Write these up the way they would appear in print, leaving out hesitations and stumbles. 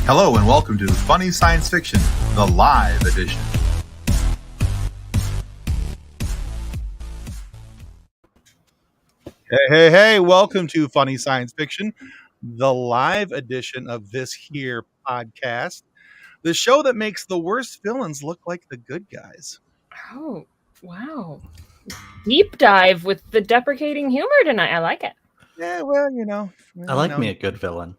Hello and welcome to Funny Science Fiction, the live edition. Hey, welcome to Funny Science Fiction, the live edition of this here podcast, the show that makes the worst villains look like the good guys. Oh, wow. Deep dive with the deprecating humor tonight. I like it. Yeah, well, I like me a good villain.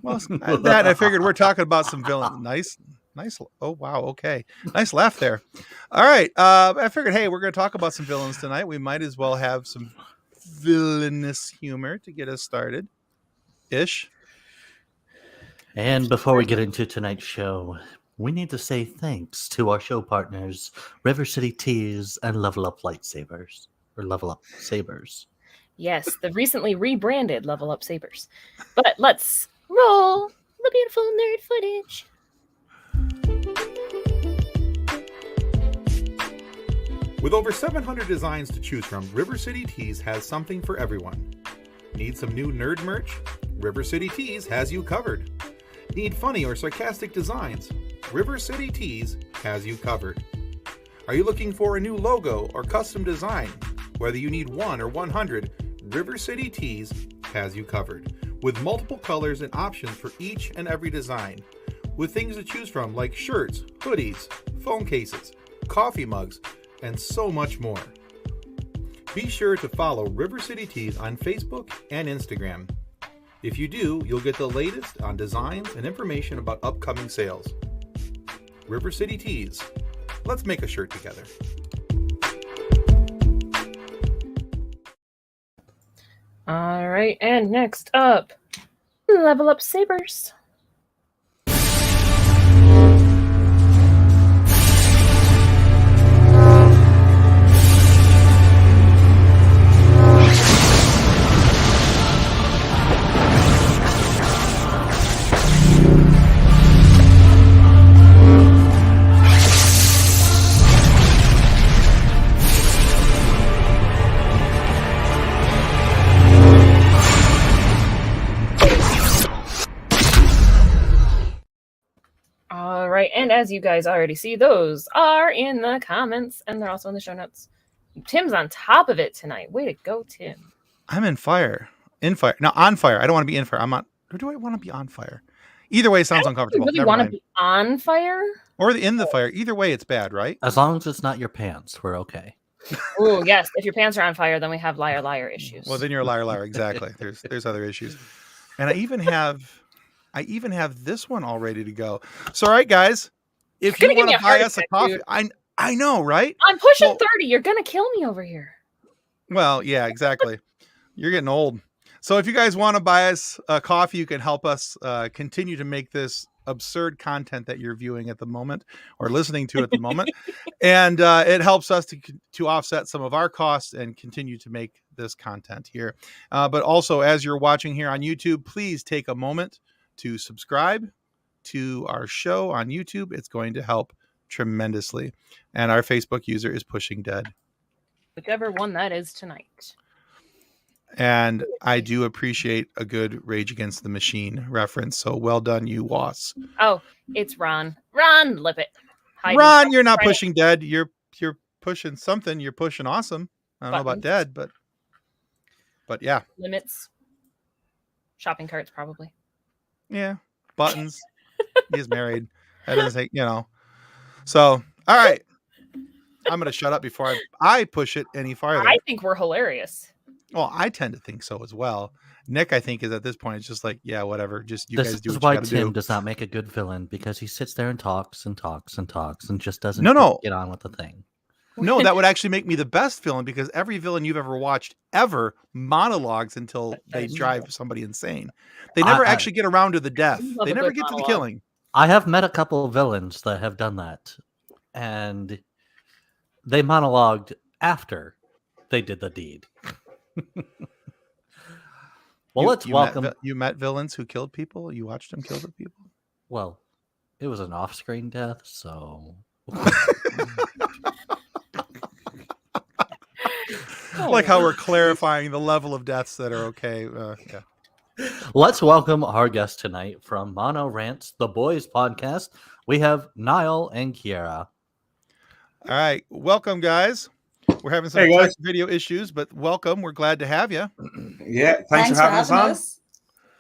Well, that I figured we're talking about some villain. Nice. Oh, wow. Okay. Nice laugh there. All right. I figured, hey, we're going to talk about some villains tonight. We might as well have some villainous humor to get us started. Ish. And before we get into tonight's show, we need to say thanks to our show partners, River City Teas and Level Up Lightsabers. Or Level Up Sabers. Yes, the recently rebranded Level Up Sabers. But let's roll the beautiful nerd footage. With over 700 designs to choose from, River City Teas has something for everyone. Need some new nerd merch? River City Teas has you covered. Need funny or sarcastic designs? River City Teas has you covered. Are you looking for a new logo or custom design? Whether you need 1 or 100, River City Teas has you covered. With multiple colors and options for each and every design. With things to choose from like shirts, hoodies, phone cases, coffee mugs, and so much more. Be sure to follow River City Teas on Facebook and Instagram. If you do, you'll get the latest on designs and information about upcoming sales. River City Teas. Let's make a shirt together. All right, and next up, Level Up Sabers. And as you guys already see, those are in the comments, and they're also in the show notes. Tim's on top of it tonight. Way to go, Tim. I'm in fire. In fire. No, on fire. I don't want to be in fire. I'm on. Or do I want to be on fire? Either way sounds uncomfortable. You really want to be on fire? Or in the fire. Either way, it's bad, right? As long as it's not your pants, we're okay. Oh, yes. If your pants are on fire, then we have liar issues. Well, then you're a liar. Exactly. There's other issues. And I even have this one all ready to go. So, all right, guys, if you want to buy us a coffee, dude. I know, right? I'm pushing 30. You're going to kill me over here. Well, yeah, exactly. You're getting old. So if you guys want to buy us a coffee, you can help us continue to make this absurd content that you're viewing at the moment or listening to at the moment. And it helps us to offset some of our costs and continue to make this content here. But also, as you're watching here on YouTube, please take a moment to subscribe to our show on YouTube. It's going to help tremendously. And our Facebook user is Pushing Dead. Whichever one that is tonight. And I do appreciate a good Rage Against the Machine reference. So well done, you was. Oh, it's Ron. Ron, lip it. Ron, you're not pushing Dead. You're pushing something. You're pushing awesome. I don't know about Dead, but yeah. Limits. Shopping carts, probably. Yeah. Buttons. He's married. That doesn't take, So, all right. I'm going to shut up before I push it any farther. I think we're hilarious. Well, I tend to think so as well. Nick, I think, is at this point, it's just like, yeah, whatever. Just you guys do what you gotta do. This is why Tim does not make a good villain, because he sits there and talks and talks and talks and just doesn't get on with the thing. No, that would actually make me the best villain, because every villain you've ever watched ever monologues until they drive somebody insane. They never actually get around to the death. They never get to the killing. I have met a couple of villains that have done that, and they monologued after they did the deed. Well, let's welcome. You met villains who killed people? You watched them kill the people? Well, it was an off-screen death, so. Like how we're clarifying the level of deaths that are okay. Yeah. Let's welcome our guest tonight from MonoRants, the boys podcast. We have Niall and Ciara. All right, welcome, guys. We're having some Hey, tech guys. video issues, but welcome. We're glad to have you. Yeah, thanks for having us on.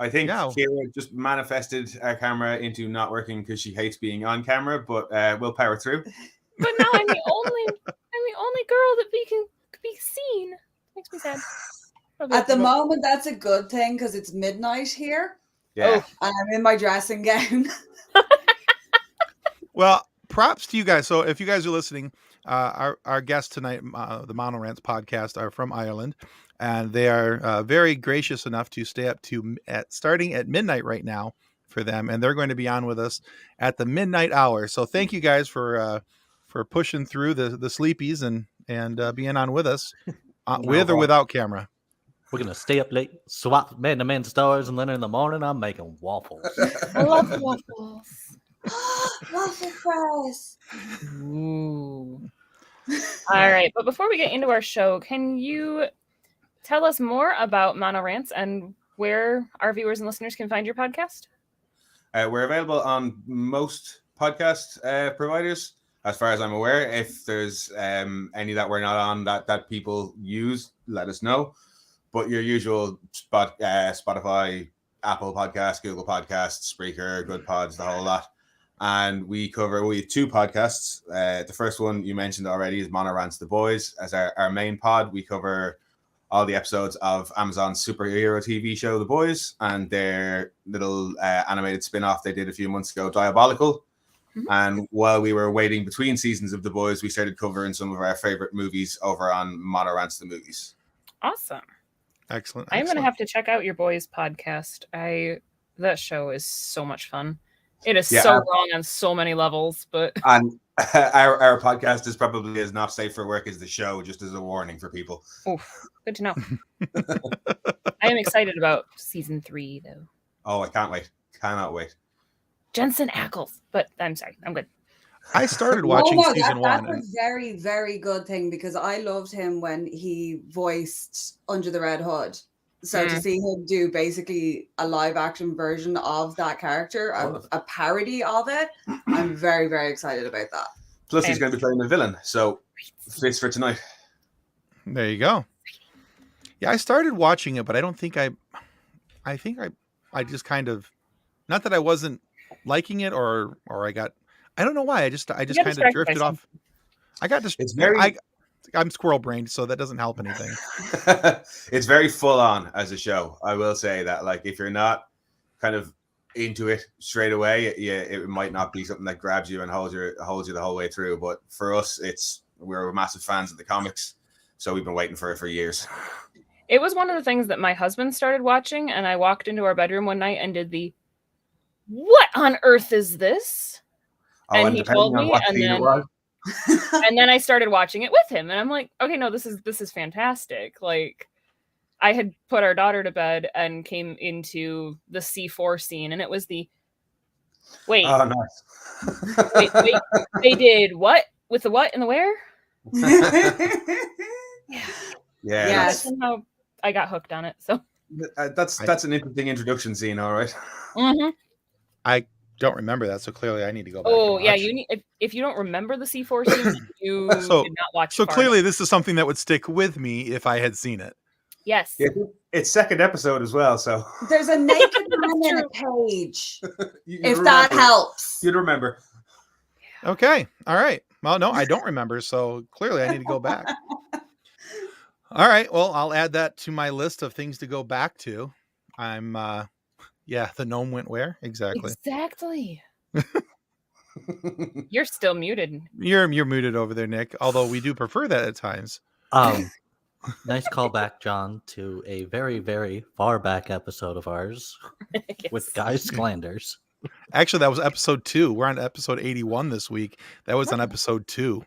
I think Yeah. Ciara just manifested our camera into not working because she hates being on camera, but we'll power through. But now I'm the only girl that can be seen. Makes me sad. At the moment, that's a good thing because it's midnight here. Yeah. And I'm in my dressing gown. Well, props to you guys. So if you guys are listening, our guests tonight, the MonoRants podcast, are from Ireland, and they are very gracious enough to stay up to starting at midnight right now for them, and they're going to be on with us at the midnight hour. So thank you guys for pushing through the sleepies and being on with us, with or without camera. We're going to stay up late, swap man-to-man stars, and then in the morning, I'm making waffles. I love waffles. Waffle fries. Ooh. All right, but before we get into our show, can you tell us more about MonoRants and where our viewers and listeners can find your podcast? We're available on most podcast providers, as far as I'm aware. If there's any that we're not on that people use, let us know. But your usual Spotify, Apple Podcasts, Google Podcasts, Spreaker, Good Pods, the whole lot. And we have two podcasts. The first one you mentioned already is MonoRants The Boys. As our main pod, we cover all the episodes of Amazon's superhero TV show, The Boys, and their little animated spin-off they did a few months ago, Diabolical. Mm-hmm. And while we were waiting between seasons of The Boys, we started covering some of our favorite movies over on MonoRants The Movies. Awesome. Excellent. I'm going to have to check out your boys podcast. That show is so much fun. It is so wrong on so many levels, but and our podcast is probably as not safe for work as the show, just as a warning for people. Oof, good to know. I am excited about season 3, though. Oh, I can't wait! Cannot wait. Jensen Ackles, but I'm sorry, I'm good. I started watching season 1. That's a very, very good thing because I loved him when he voiced Under the Red Hood. So to see him do basically a live action version of that character, a parody of it, I'm very, very excited about that. Plus, he's going to be playing the villain, so fits for tonight. There you go. Yeah, I started watching it, but I don't think I just kind of, not that I wasn't liking it or I don't know why. I just kind of drifted off. I got distracted. I'm squirrel brained, so that doesn't help anything. It's very full on as a show. I will say that, like, if you're not kind of into it straight away, it might not be something that grabs you and holds you the whole way through. But for us, we're massive fans of the comics, so we've been waiting for it for years. It was one of the things that my husband started watching, and I walked into our bedroom one night and did the, "What on earth is this?" And he told me, and then I started watching it with him, and I'm like, okay, no, this is fantastic. Like, I had put our daughter to bed and came into the C4 scene, and it was the wait. Oh, nice. wait, they did what with the what and the where? Yeah. Somehow I got hooked on it. So that's an interesting introduction scene, all right. Mm-hmm. I don't remember that, so clearly I need to go back. Oh yeah, you need if you don't remember the C4 scene, you did not watch. So clearly, this is something that would stick with me if I had seen it. Yes, it's second episode as well. So there's a naked man in a cage. If that helps, you'd remember. Okay, all right. Well, no, I don't remember, so clearly I need to go back. All right. Well, I'll add that to my list of things to go back to. I'm. Yeah, the gnome went where? Exactly. You're still muted. You're muted over there, Nick. Although we do prefer that at times. Nice callback, John, to a very, very far back episode of ours with Guy Sklanders. Actually, that was episode 2. We're on episode 81 this week. That was on episode 2.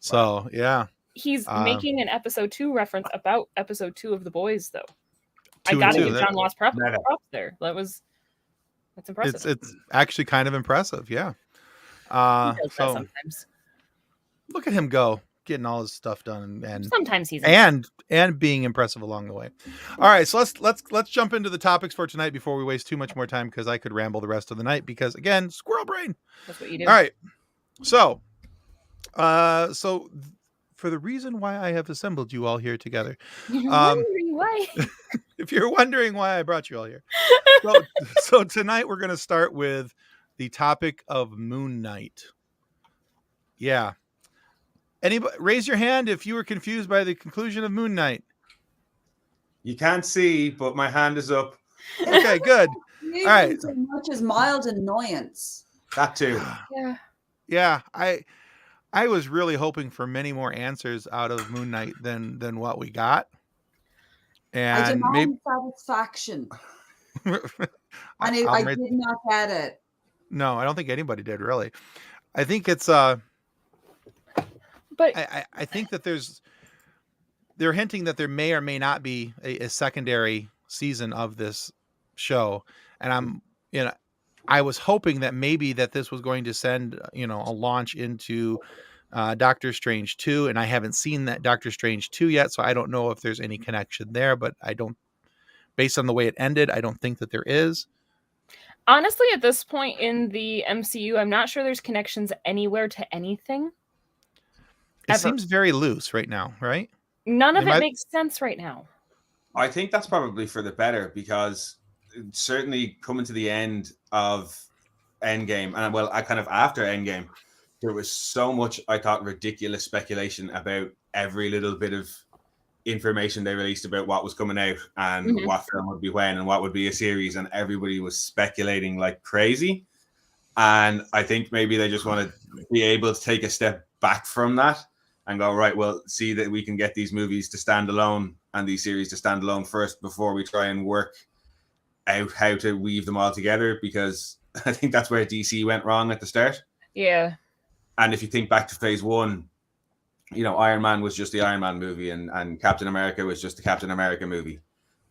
So yeah. He's making an episode 2 reference about episode 2 of The Boys, though. I got to give John Lost props there. That's impressive. It's actually kind of impressive, yeah. He does that sometimes. Look at him go. getting all his stuff done, and sometimes he's and being impressive along the way. All right, so let's jump into the topics for tonight before we waste too much more time, because I could ramble the rest of the night, because again, squirrel brain. That's what you do. All right, so for the reason why I have assembled you all here together, You're wondering why. if you're wondering why I brought you all here, so tonight we're going to start with the topic of Moon Knight. Yeah. Anybody raise your hand if you were confused by the conclusion of Moon Knight? You can't see, but my hand is up. Okay, good. All right. So much as mild annoyance. That too. Yeah. Yeah, I was really hoping for many more answers out of Moon Knight than what we got. And I demand satisfaction. And I did not get it. No, I don't think anybody did, really. I think it's but I think that they're hinting that there may or may not be a secondary season of this show, and I was hoping that maybe that this was going to send a launch into Doctor Strange 2, and I haven't seen that Doctor Strange 2 yet, so I don't know if there's any connection there, but based on the way it ended, I don't think that there is. Honestly, at this point in the MCU, I'm not sure there's connections anywhere to anything. It seems very loose right now, right? None of it makes sense right now. I think that's probably for the better, because certainly coming to the end of Endgame, and well, I kind of after Endgame, there was so much, I thought, ridiculous speculation about every little bit of information they released about what was coming out and what film would be when and what would be a series, and everybody was speculating like crazy. And I think maybe they just want to be able to take a step back from that and go, right, well, see that we can get these movies to stand alone and these series to stand alone first before we try and work out how to weave them all together, because I think that's where DC went wrong at the start. Yeah. And if you think back to phase one, Iron Man was just the Iron Man movie, and Captain America was just the Captain America movie.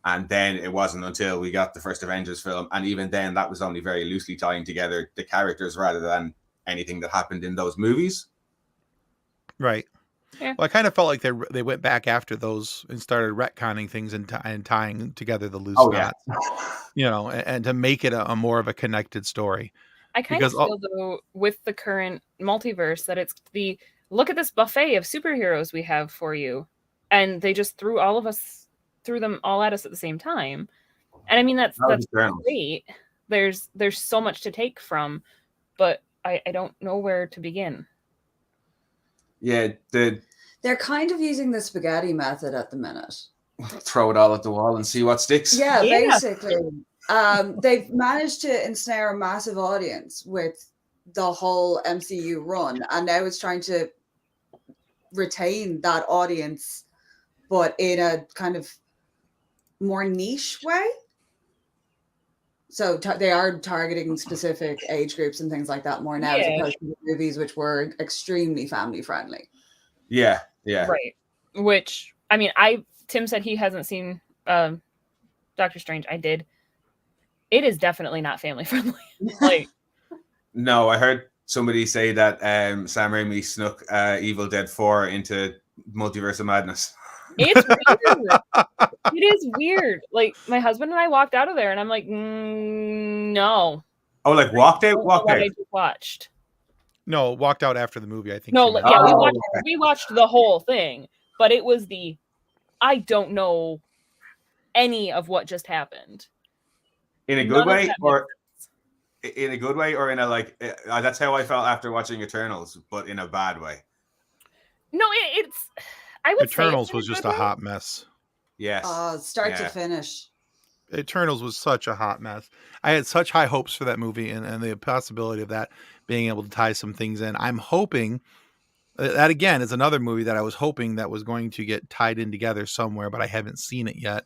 And then it wasn't until we got the first Avengers film, and even then that was only very loosely tying together the characters rather than anything that happened in those movies. Right. Yeah. Well, I kind of felt like they went back after those and started retconning things and tying together the loose knots, and to make it a more of a connected story. I kind of feel, though, with the current multiverse, that it's look at this buffet of superheroes we have for you, and they just threw them all at us at the same time. And I mean, that's great. There's so much to take from, but I don't know where to begin. Yeah, they're kind of using the spaghetti method at the minute. Throw it all at the wall and see what sticks. Yeah. Basically. They've managed to ensnare a massive audience with the whole MCU run, and now it's trying to retain that audience, but in a kind of more niche way. So they are targeting specific age groups and things like that more now, as opposed to the movies, which were extremely family friendly. Yeah. Right. Which, I mean, Tim said he hasn't seen Doctor Strange. I did. It is definitely not family friendly. No, I heard somebody say that Sam Raimi snuck Evil Dead 4 into Multiverse of Madness. It's weird. It is weird. Like, my husband and I walked out of there, and I'm like, no. Oh, like walked out? Walked out. I just watched. No, walked out after the movie, I think. No, we watched the whole thing, but it was I don't know any of what just happened. In a good way, or in a good way, or in a that's how I felt after watching Eternals, but in a bad way. No, I would Eternals say was just a hot mess. Yes. Start to finish. Eternals was such a hot mess. I had such high hopes for that movie and the possibility of that being able to tie some things in. I'm hoping that, again, is another movie that I was hoping that was going to get tied in together somewhere, but I haven't seen it yet.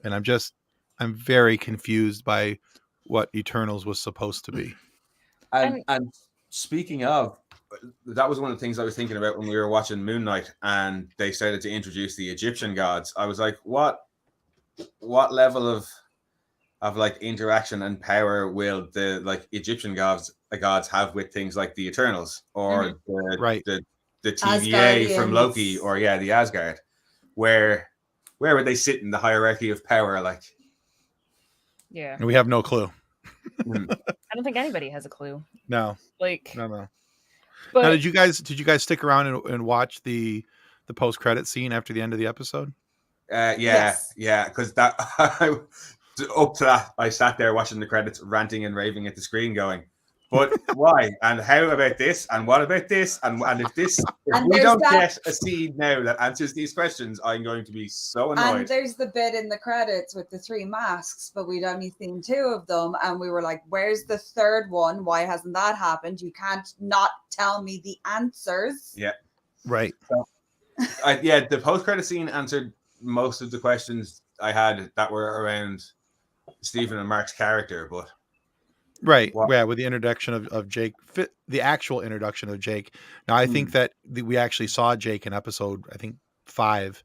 And I'm very confused by what Eternals was supposed to be. And speaking of, that was one of the things I was thinking about when we were watching Moon Knight and they started to introduce the Egyptian gods. I was like, what level of interaction and power will the Egyptian gods have with things like the Eternals or the the TVA from Asgardians. Loki, or the Asgard. Where would they sit in the hierarchy of power? Like, Yeah, we have no clue. I don't think anybody has a clue. No, Like, no. But now, did you guys stick around and watch the post credit scene after the end of the episode? Yes. Because that up to that, I sat there watching the credits, ranting and raving at the screen, going, "But why? And how about this? And what about this? And if we don't get a seed now that answers these questions, I'm going to be so annoyed." And there's the bit in the credits with the 3 masks, but we'd only seen 2 of them, and we were like, "Where's the third one? Why hasn't that happened? You can't not tell me the answers." Yeah, right. So, the post-credit scene answered most of the questions I had that were around Stephen and Mark's character, but right, with the introduction of Jake, the actual introduction of Jake. Now, I think that we actually saw Jake in episode, I think 5,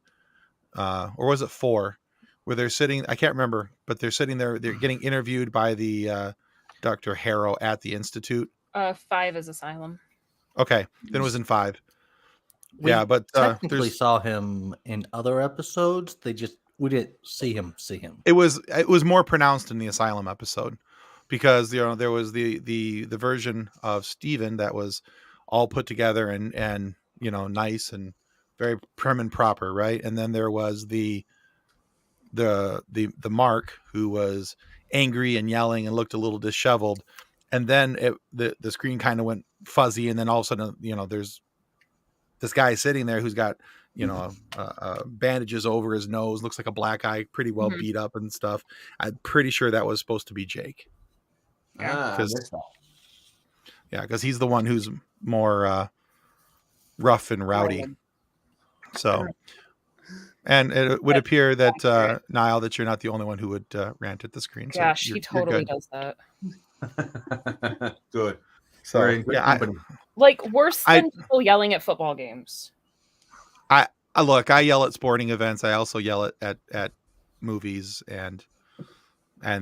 or was it 4, where they're sitting. I can't remember, but they're sitting there. They're getting interviewed by the Dr. Harrow at the Institute. 5 is Asylum. Okay, then it was in 5. We but technically saw him in other episodes. We didn't see him. It was more pronounced in the Asylum episode, because there was the version of Steven that was all put together and nice and very prim and proper, right? And then there was the Mark, who was angry and yelling and looked a little disheveled, and then the screen kind of went fuzzy, and then all of a sudden there's this guy sitting there who's got bandages over his nose, looks like a black eye, pretty well beat up and stuff. I'm pretty sure that was supposed to be Jake. Because he's the one who's more rough and rowdy. So, and it would appear that Niall, that you're not the only one who would rant at the screen. Gosh, so he totally does that. Good. So like worse than people yelling at football games. I yell at sporting events. I also yell at movies and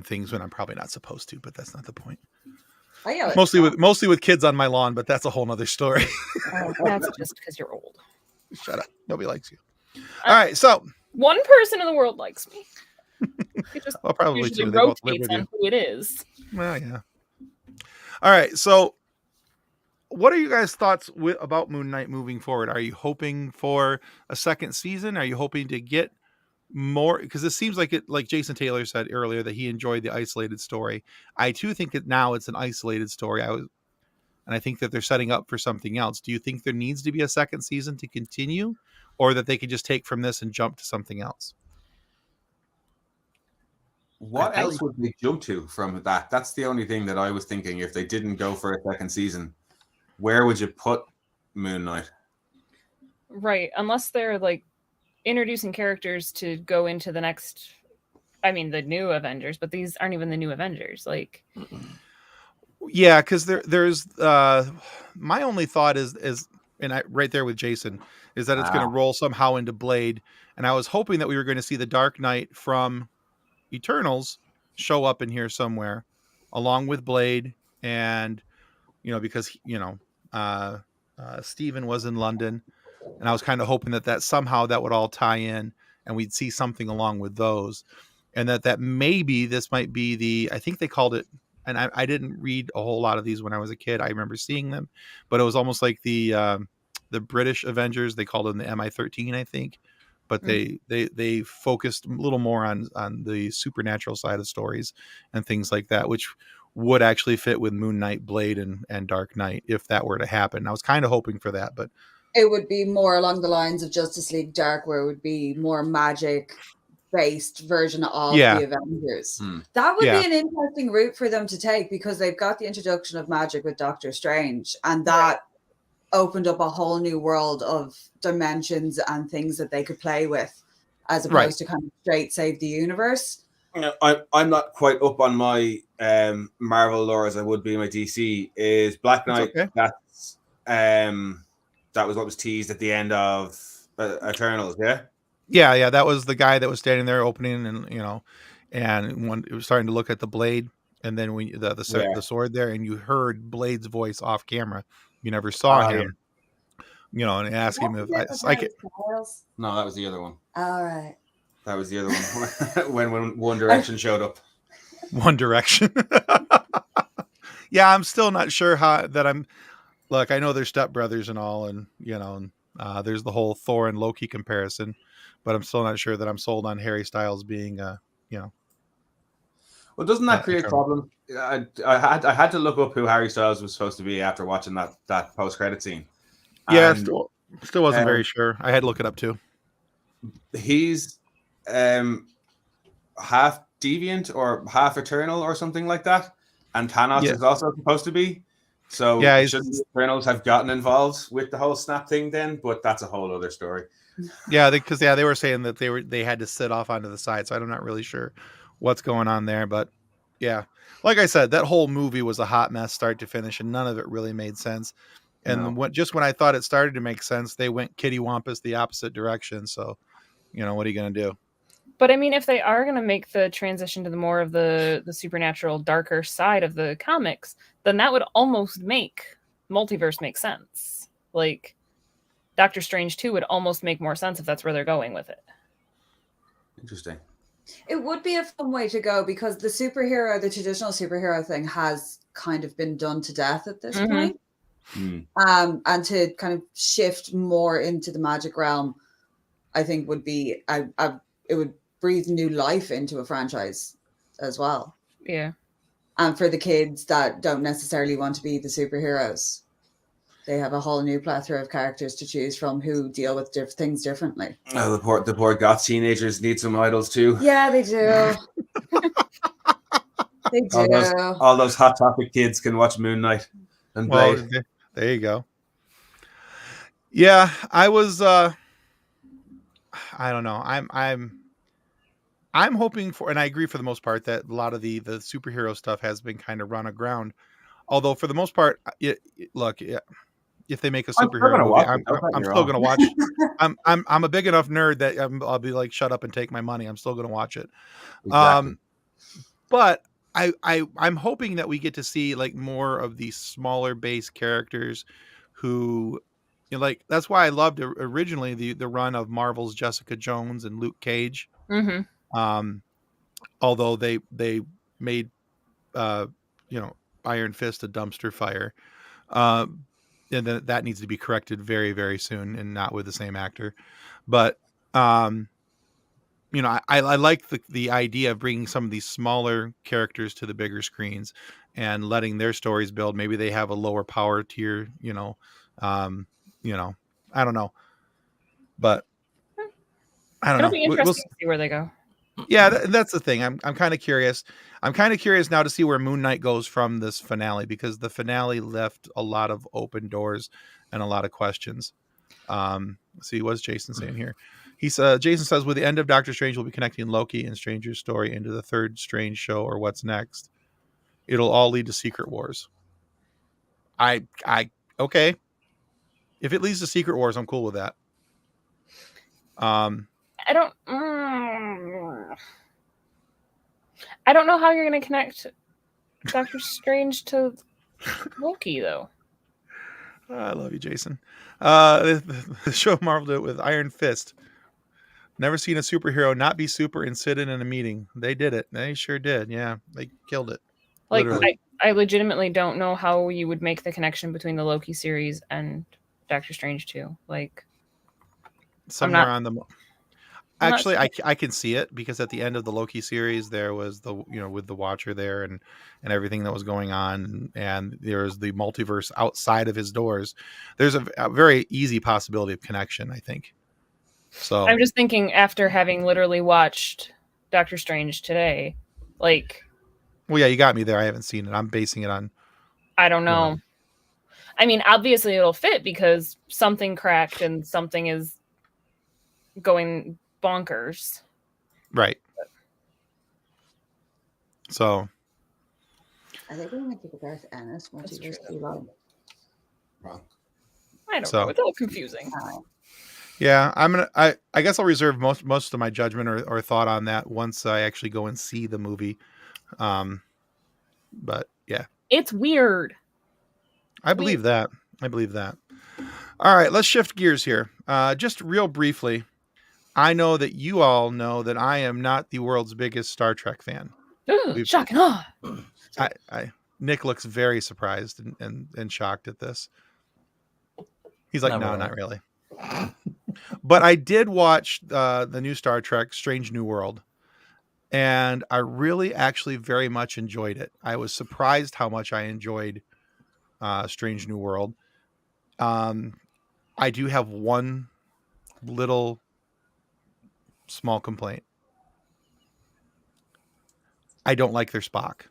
things when I'm probably not supposed to, but that's not the point. I yell mostly with kids on my lawn, but that's a whole nother story. That's just because you're old. Shut up. Nobody likes you. All right, so one person in the world likes me. It just probably usually two. rotates on who it is. Well, yeah. All right, so what are you guys' thoughts about Moon Knight moving forward? Are you hoping for a second season? Are you hoping to get more? Because it seems like Jason Taylor said earlier, that he enjoyed the isolated story. I too think that now it's an isolated story. And I think that they're setting up for something else. Do you think there needs to be a second season to continue, or that they could just take from this and jump to something else? What else would they jump to from that? That's the only thing that I was thinking. If they didn't go for a second season, where would you put Moon Knight? Right, unless they're like introducing characters to go into the next, the new Avengers, but these aren't even the new Avengers. Like, yeah, because there's my only thought is and right there with Jason is that it's going to roll somehow into Blade, and I was hoping that we were going to see the Dark Knight from Eternals show up in here somewhere, along with Blade, and because Stephen was in London, and I was kind of hoping that somehow that would all tie in, and we'd see something along with those, and that maybe this might be I think they called it, and I didn't read a whole lot of these when I was a kid. I remember seeing them, but it was almost like the British Avengers. They called them the MI13, I think, but they focused a little more on the supernatural side of stories and things like that, which would actually fit with Moon Knight, Blade, and Dark Knight if that were to happen. I was kind of hoping for that, but it would be more along the lines of Justice League Dark, where it would be more magic based version of the Avengers. That would be an interesting route for them to take, because they've got the introduction of magic with Doctor Strange, and that opened up a whole new world of dimensions and things that they could play with, as opposed to kind of straight save the universe. I'm not quite up on my Marvel lore as I would be in my DC. Is Black Knight? That's that was what was teased at the end of Eternals, yeah. That was the guy that was standing there opening, and when it was starting to look at the blade, and then when the sword there, and you heard Blade's voice off camera. You never saw him, you know, and ask him if I could. No, that was the other one. All right. That was the other one when One Direction showed up. One Direction. Yeah, I'm still not sure how that I'm. Look, I know they're stepbrothers and all, and you know, and, there's the whole Thor and Loki comparison, but I'm still not sure that I'm sold on Harry Styles being, you know. Well, doesn't that create problems? I had to look up who Harry Styles was supposed to be after watching that post credit scene. Yeah, still wasn't very sure. I had to look it up too. He's half deviant or half eternal or something like that, and Thanos is also supposed to be. So yeah, shouldn't the Eternals have gotten involved with the whole snap thing then? But that's a whole other story. Yeah, because they were saying that they had to sit off onto the side, so I'm not really sure what's going on there. But yeah, like I said, that whole movie was a hot mess, start to finish, and none of it really made sense. And when I thought it started to make sense, they went kittywampus the opposite direction. So, you know, what are you going to do? But I mean, if they are going to make the transition to the more of the supernatural, darker side of the comics, then that would almost make multiverse make sense. Like, Doctor Strange 2 would almost make more sense if that's where they're going with it. Interesting. It would be a fun way to go because the traditional superhero thing has kind of been done to death at this point. And to kind of shift more into the magic realm, I think would be it would breathe new life into a franchise as well. Yeah. And for the kids that don't necessarily want to be the superheroes, they have a whole new plethora of characters to choose from who deal with things differently. Oh, the poor goth teenagers need some idols too. Yeah, they do. They do. All those Hot Topic kids can watch Moon Knight and Blade. Well, there you go. Yeah, I was. I don't know. I'm hoping for, and I agree for the most part that a lot of the superhero stuff has been kind of run aground. Although for the most part, look, if they make a superhero movie, I'm still going to watch. I'm a big enough nerd that I'll be like, shut up and take my money. I'm still going to watch it. Exactly. But I'm hoping that we get to see like more of these smaller base characters who, you know, like that's why I loved originally the run of Marvel's Jessica Jones and Luke Cage. Mm-hmm. Although they made Iron Fist a dumpster fire, and then that needs to be corrected very, very soon, and not with the same actor. But I like the idea of bringing some of these smaller characters to the bigger screens and letting their stories build. Maybe they have a lower power tier, I don't know, but I don't know. It'll be interesting to see where they go. Yeah, that's the thing. I'm kind of curious. I'm kind of curious now to see where Moon Knight goes from this finale, because the finale left a lot of open doors and a lot of questions. See, what's Jason saying here? Jason says, with the end of Doctor Strange, we'll be connecting Loki and Stranger's story into the third Strange show, or what's next. It'll all lead to Secret Wars. Okay. If it leads to Secret Wars, I'm cool with that. I don't know how you're going to connect Doctor Strange to Loki, though. I love you, Jason. The show Marvel did it with Iron Fist. Never seen a superhero not be super and sit in a meeting. They did it. They sure did. Yeah, they killed it. Like, I legitimately don't know how you would make the connection between the Loki series and Doctor Strange 2. Like, somewhere on the... Actually, I can see it, because at the end of the Loki series, there was with the Watcher there and everything that was going on, and there's the multiverse outside of his doors. There's a very easy possibility of connection, I think. So I'm just thinking, after having literally watched Doctor Strange today, like... Well, yeah, you got me there. I haven't seen it. I'm basing it on... I don't know. I mean, obviously it'll fit because something cracked and something is going bonkers. Right. So I think we're going to keep it Garth Ennis. That's true. Wrong. I don't know. It's all confusing. Yeah, I guess I'll reserve most of my judgment or thought on that once I actually go and see the movie. But yeah, it's weird. I believe that. All right, let's shift gears here. Just real briefly, I know that you all know that I am not the world's biggest Star Trek fan. Shocking. Oh. Nick looks very surprised and shocked at this. He's like, no, not really. But I did watch the new Star Trek, Strange New World, and I really actually very much enjoyed it. I was surprised how much I enjoyed Strange New World. I do have one little small complaint. I don't like their Spock.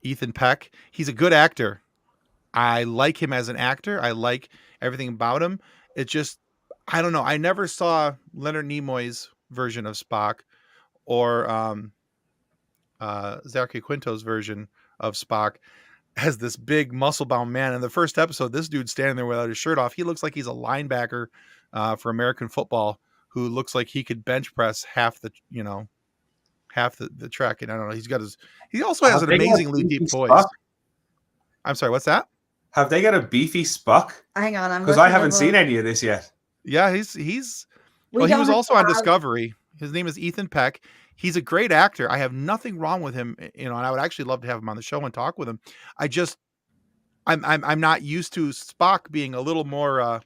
Ethan Peck, he's a good actor. I like him as an actor. I like everything about him. It just, I don't know. I never saw Leonard Nimoy's version of Spock or Zachary Quinto's version of Spock as this big muscle-bound man. In the first episode, this dude's standing there without his shirt off. He looks like he's a linebacker for American football who looks like he could bench press half the track. And I don't know. He also has an amazingly deep voice. Spock? I'm sorry, what's that? Have they got a beefy Spock? Hang on, because I haven't seen any of this yet. Yeah, he was also on Discovery. His name is Ethan Peck. He's a great actor. I have nothing wrong with him, and I would actually love to have him on the show and talk with him. I'm not used to Spock being a little more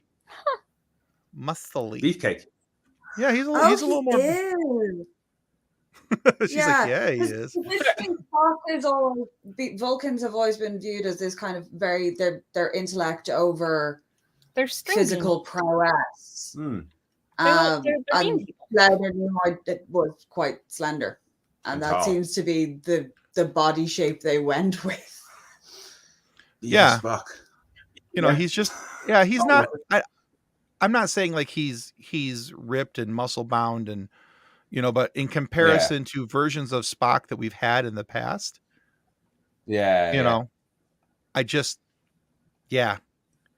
muscly. Beefcake. Yeah, he's a little more. She's like, yeah, he is. Vulcans have always been viewed as this kind of their intellect over their physical prowess. They're and Leonard Nimoy was quite slender, and that seems to be the body shape they went with. Yeah, Spock. He's just he's not. I'm not saying like he's ripped and muscle bound and. But in comparison to versions of Spock that we've had in the past, I just,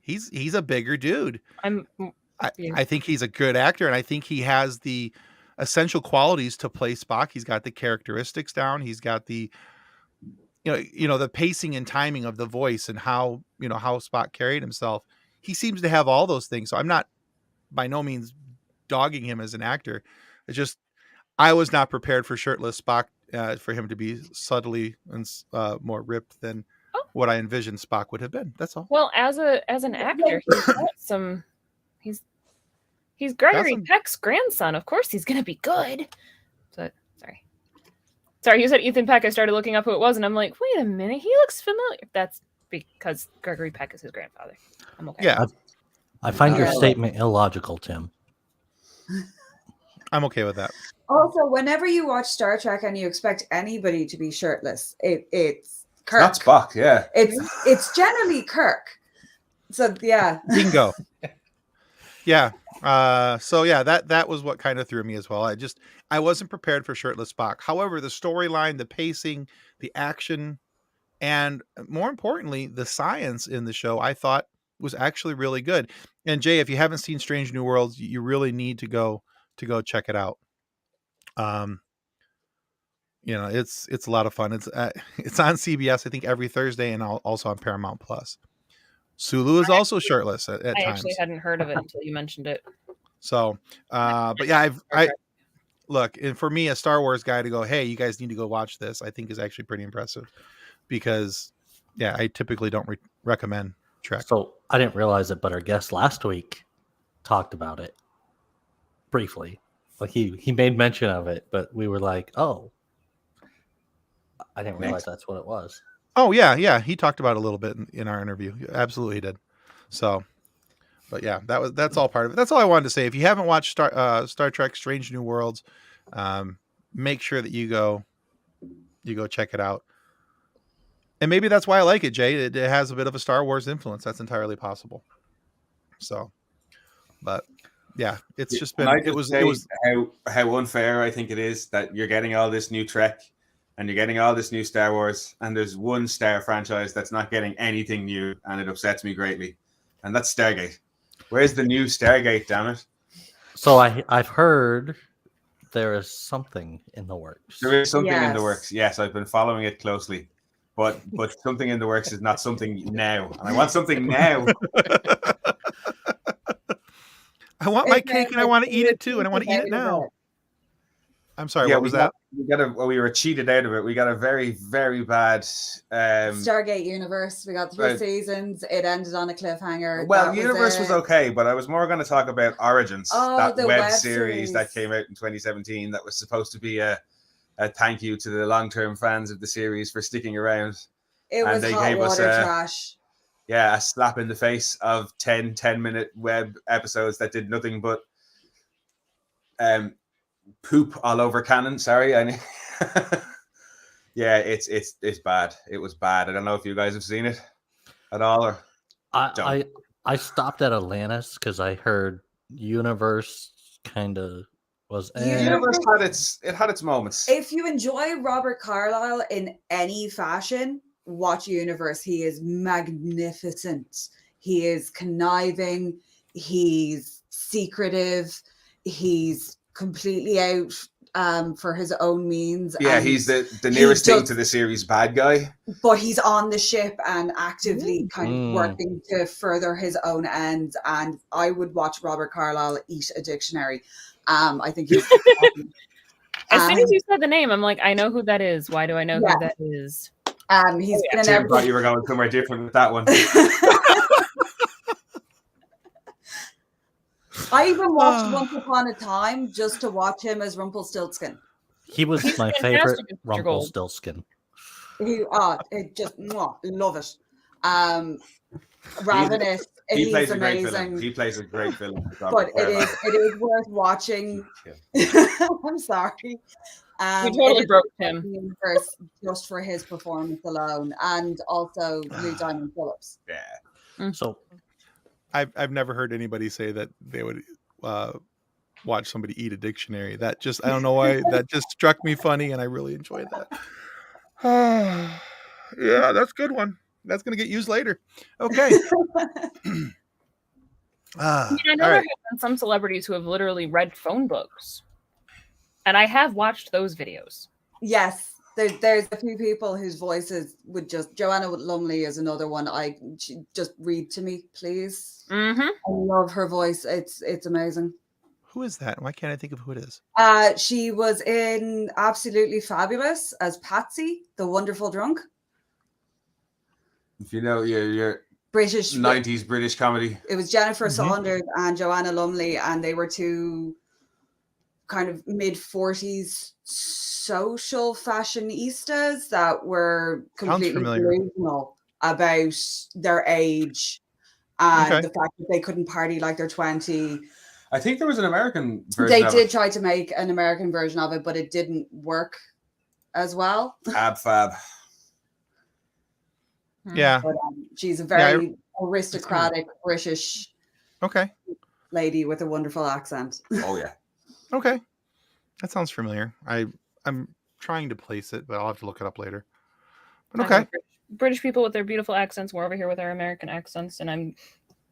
he's a bigger dude. I think he's a good actor, and I think he has the essential qualities to play Spock. He's got the characteristics down. He's got the, the pacing and timing of the voice and how Spock carried himself. He seems to have all those things. So I'm not by no means dogging him as an actor. It's just, I was not prepared for shirtless Spock, for him to be subtly and more ripped than what I envisioned Spock would have been. That's all. Well, as an actor, he's got some. He's Gregory Peck's grandson. Of course, he's gonna be good. But sorry. You said Ethan Peck. I started looking up who it was, and I'm like, wait a minute, he looks familiar. That's because Gregory Peck is his grandfather. I'm okay. Yeah, I find your statement illogical, Tim. I'm okay with that. Also, whenever you watch Star Trek and you expect anybody to be shirtless, it's Kirk. Not Spock, yeah. It's generally Kirk. So yeah. Bingo. Yeah. That was what kind of threw me as well. I wasn't prepared for shirtless Spock. However, the storyline, the pacing, the action, and more importantly, the science in the show, I thought was actually really good. And Jay, if you haven't seen Strange New Worlds, you really need to go check it out. It's a lot of fun. It's on CBS, I think, every Thursday, and also on Paramount Plus. Sulu is also shirtless at times. I actually hadn't heard of it until you mentioned it. So, but yeah, I look, and for me, a Star Wars guy to go, hey, you guys need to go watch this, I think is actually pretty impressive, because I typically don't recommend Trek. So I didn't realize it, but our guest last week talked about it briefly. Like he made mention of it, but we were like, oh, I didn't realize that's what it was. Oh yeah. He talked about it a little bit in our interview. Absolutely he did. So, but yeah, that's all part of it. That's all I wanted to say. If you haven't watched Star Trek Strange New Worlds, make sure that you go check it out. And maybe that's why I like it, Jay. It has a bit of a Star Wars influence. That's entirely possible. So, but yeah, it's just been. It was how unfair I think it is that you're getting all this new Trek and you're getting all this new Star Wars, and there's one Star franchise that's not getting anything new, and it upsets me greatly, and that's Stargate. Where's the new Stargate? Damn it! So I've heard there is something in the works. There is something in the works. Yes, I've been following it closely, but something in the works is not something now, and I want something now. I want my cake and I want to eat it too, and I want to eat it now. I'm sorry, what was that? We were cheated out of it. We got a very, very bad Stargate Universe. We got 3 seasons. It ended on a cliffhanger. Well, Universe was okay, but I was more going to talk about Origins, that the web series that came out in 2017 that was supposed to be a thank you to the long-term fans of the series for sticking around. It was hot water trash. Yeah, a slap in the face of 10-minute web episodes that did nothing but poop all over canon. Sorry, yeah, it's bad. It was bad. I don't know if you guys have seen it at all, or I stopped at Atlantis because I heard Universe kind of was. Universe had its moments. If you enjoy Robert Carlyle in any fashion, watch Universe. He is magnificent. He is conniving. He's secretive. He's completely out for his own means. Yeah, he's the nearest thing to the series bad guy. But he's on the ship and actively kind of working to further his own ends. And I would watch Robert Carlyle eat a dictionary. I think he's as soon as you said the name, I'm like, I know who that is. Why do I know who that is? He's been in everything. I thought you were going somewhere different with that one. I even watched Once Upon a Time just to watch him as Rumpelstiltskin. He was my favorite Rumpelstiltskin. Love it. Ravenous. He plays amazing. A great villain. He plays a great villain. But it is worth watching. I'm sorry. We totally broke him just for his performance alone, and also Lou Diamond Phillips. Yeah. So I've never heard anybody say that they would watch somebody eat a dictionary. That just, I don't know why, that just struck me funny, and I really enjoyed that. Yeah, that's a good one. That's going to get used later. Okay. I know there have been some celebrities who have literally read phone books, and I have watched those videos. Yes, there's a few people whose voices would just. Joanna Lumley is another one. Just read to me, please. Mm-hmm. I love her voice. It's amazing. Who is that? Why can't I think of who it is? She was in Absolutely Fabulous as Patsy, the Wonderful Drunk. If you know your British 90s British comedy. It was Jennifer Saunders and Joanna Lumley, and they were two kind of mid-40s social fashionistas that were completely delusional about their age and the fact that they couldn't party like they're 20. I think there was an American version They did try to make an American version of it, but it didn't work as well. Ab Fab. Yeah. But, she's a very aristocratic British lady with a wonderful accent. Oh, yeah. Okay. That sounds familiar. I'm trying to place it, but I'll have to look it up later. But okay. British people with their beautiful accents. We're over here with our American accents, and I'm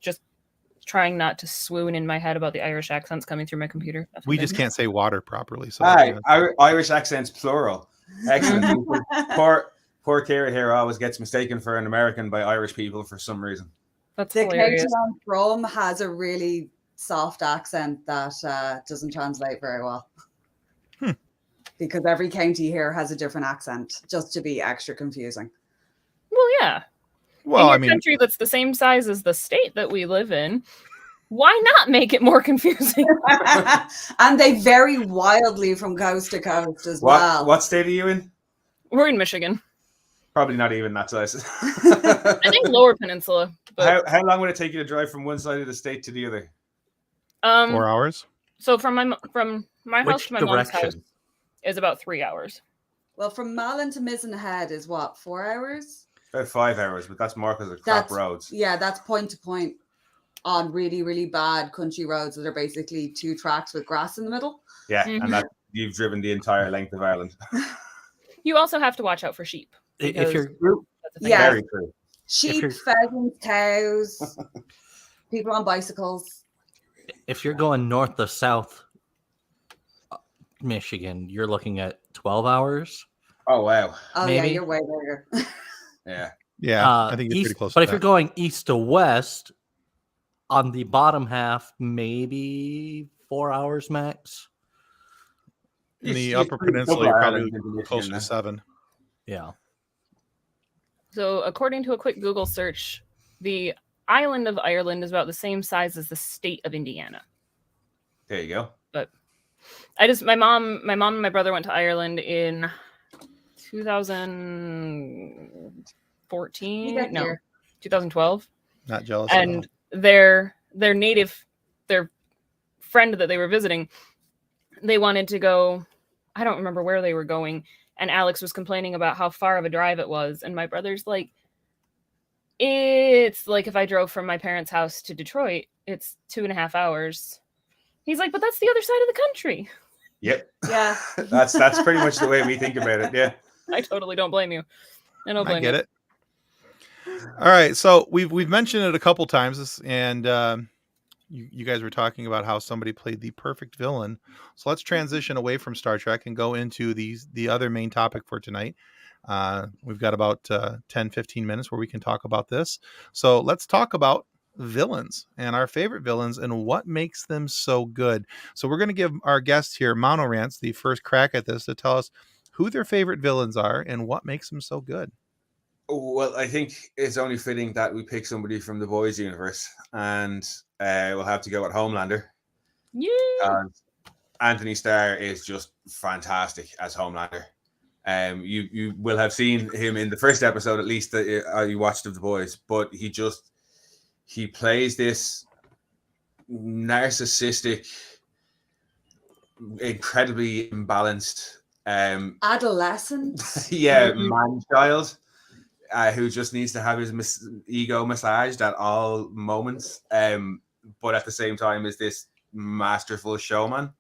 just trying not to swoon in my head about the Irish accents coming through my computer. We just can't say water properly. So Irish accents plural. Excellent. Poor Ciara here always gets mistaken for an American by Irish people for some reason. That's the hilarious. County I'm from has a really soft accent that doesn't translate very well. Because every county here has a different accent, just to be extra confusing. Well, yeah. Well, in a country that's the same size as the state that we live in, why not make it more confusing? And they vary wildly from coast to coast as well. What state are you in? We're in Michigan. Probably not even that size. I think Lower Peninsula. But... How long would it take you to drive from one side of the state to the other? 4 hours. So from my house to my mom's house is about 3 hours. Well, from Malin to Mizenhead is what, 4 hours? About 5 hours, but that's more because of crap roads. Yeah, that's point to point on really, really bad country roads that are basically 2 tracks with grass in the middle. Yeah, and that you've driven the entire length of Ireland. You also have to watch out for sheep. If you're very true. Sheep, pheasants, cows, people on bicycles. If you're going north to south Michigan, you're looking at 12 hours. Oh, wow. Oh, maybe. Yeah, you're way there. Yeah. Yeah, I think you're pretty close But to if you're going east to west, On the bottom half, maybe 4 hours max. In the Upper Peninsula, you're probably closer to 7. Yeah. So, according to a quick Google search, the island of Ireland is about the same size as the state of Indiana. There you go. But my mom and my brother went to Ireland in 2014. No, 2012. Not jealous. And their friend that they were visiting, they wanted to go. I don't remember where they were going. And Alex was complaining about how far of a drive it was. And my brother's like, it's like if I drove from my parents' house to Detroit, it's 2.5 hours. He's like, but that's the other side of the country. Yep. Yeah. That's pretty much the way we think about it. Yeah. I totally don't blame you. I get it. All right. So we've mentioned it a couple times, and you guys were talking about how somebody played the perfect villain. So let's transition away from Star Trek and go into the other main topic for tonight. We've got about 10-15 minutes where we can talk about this. So let's talk about villains and our favorite villains and what makes them so good. So we're going to give our guests here, MonoRants, the first crack at this to tell us who their favorite villains are and what makes them so good. Well, I think it's only fitting that we pick somebody from the boys' universe, and we'll have to go with Homelander. Yeah. Anthony Starr is just fantastic as Homelander. You will have seen him in the first episode, at least that you watched of the boys, but he plays this narcissistic, incredibly imbalanced adolescent. Yeah, man-child. Who just needs to have his ego massaged at all moments, but at the same time is this masterful showman.